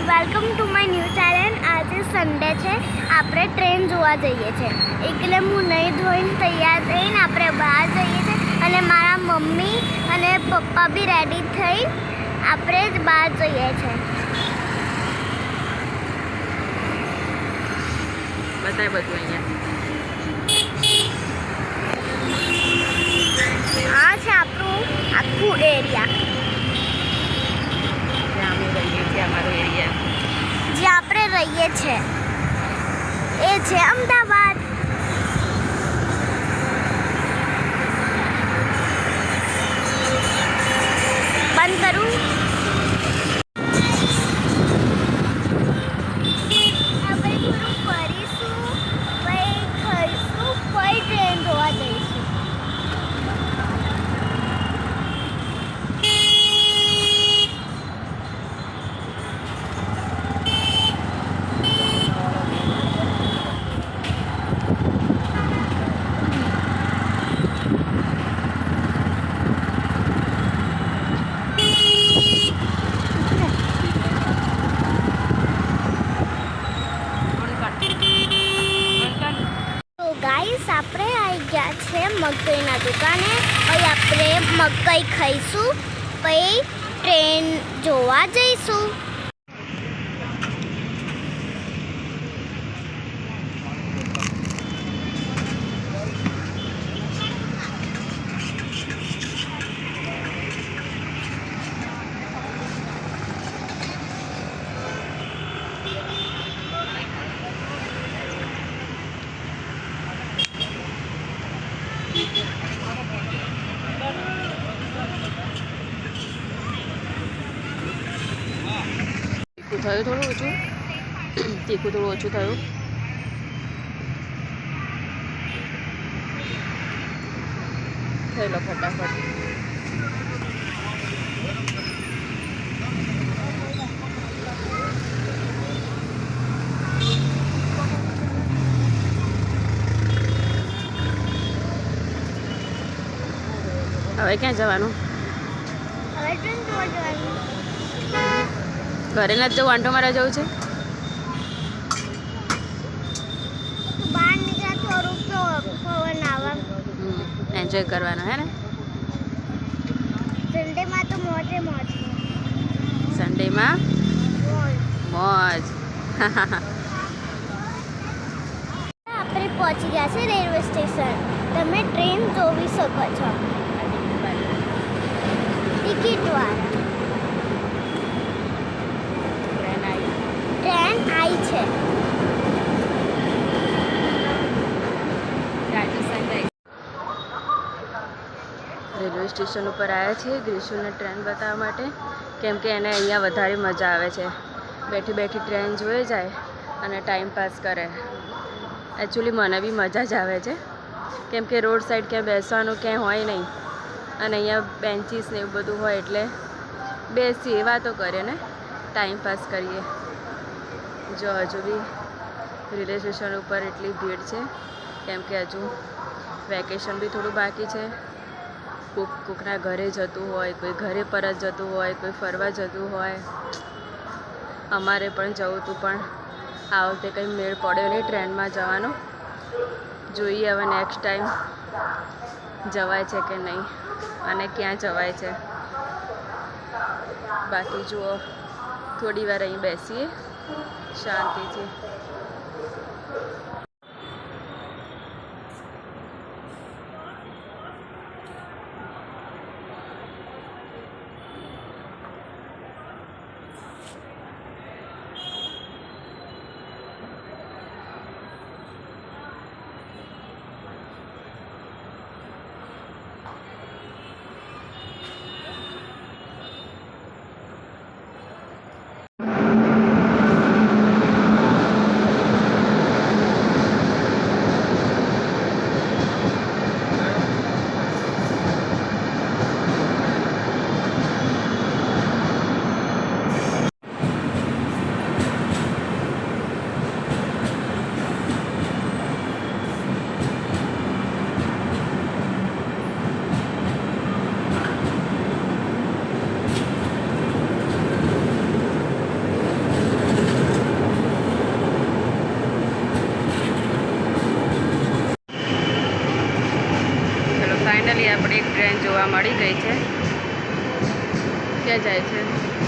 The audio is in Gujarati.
Welcome to my new channel. આજે સન્ડે છે, આપણે ટ્રેન જોવા જઈએ છીએ, એટલે હું નહીં ધોઈને તૈયાર થઈને આપણે બહાર જઈએ છીએ અને મારા મમ્મી અને પપ્પા બી રેડી થઈ આપણે જ બહાર જઈએ છીએ। બતાય બધું અહીંયા આ છે આપણું આખું એરિયા, જ્યાં અમે રહીએ છીએ, અમારો એરિયા જે આપણે રહીએ છીએ એ છે અમદાવાદ। બંધ કરું। આપણે થોડું ફરીશું, પછી ખાઈશું, પછી ટ્રેન જોવા જઈશું। ગાઈસ, આપણે આવી ગયા છે મકાઈના દુકાને। પછી આપણે મકાઈ ખાઈશું, પછી ટ્રેન જોવા જઈશું। થયું થોડું ઓછું, તીખું થોડું ઓછું થયું। થઈ લો ફટાફટ। હવે ક્યાં જવાનું? હવે ટ્રેન જોવા જવાનું। ઘરે નથી જવું, આંટો મારા જવું છે? બહાર નીકળ્યા થોડુંક તો પવન આવે, એન્જોય કરવાનો હે ને? સન્ડેમાં તો મોજે મોજ। સન્ડેમાં મોજ। આપણે પહોંચી ગયા છે રેલવે સ્ટેશન। તમે ટ્રેન જોઈ શકો છો ટિકિટવાળા। ટ્રેન આવી છે। રેલવે સ્ટેશન ઉપર આવ્યા છીએ ગ્રીશુને ટ્રેન બતાવવા માટે, કેમ કે એને અહીંયા વધારે મજા આવે છે। બેઠી બેઠી ટ્રેન જોઈ જાય અને ટાઈમ પાસ કરે। એકચ્યુઅલી મને બી મજા જ આવે છે, કેમ કે રોડ સાઈડ ક્યાંય બેસવાનું ક્યાંય હોય નહીં અને અહીંયા બેન્ચીસ ને એવું બધું હોય, એટલે બેસીએ, વાતો કરીએ ને ટાઈમ પાસ કરીએ। જો હજુ બી રેલવે સ્ટેશન ઉપર એટલી ભીડ છે, કેમ કે હજુ વેકેશન બી થોડું બાકી છે। કોકના ઘરે જતું હોય, કોઈ ઘરે પરત જતું હોય, કોઈ ફરવા જતું હોય। અમારે પણ જવું હતું, પણ આ વખતે કંઈ મેળ પડ્યો નહીં ટ્રેનમાં જવાનો। જોઈએ હવે નેક્સ્ટ ટાઈમ જવાય છે કે નહીં અને ક્યાં જવાય છે। બાકી જુઓ, થોડી વાર અહીં બેસીએ શાંતિથી। આપણે એક ટ્રેન જોવા મળી ગઈ છે. ક્યાં જાય છે?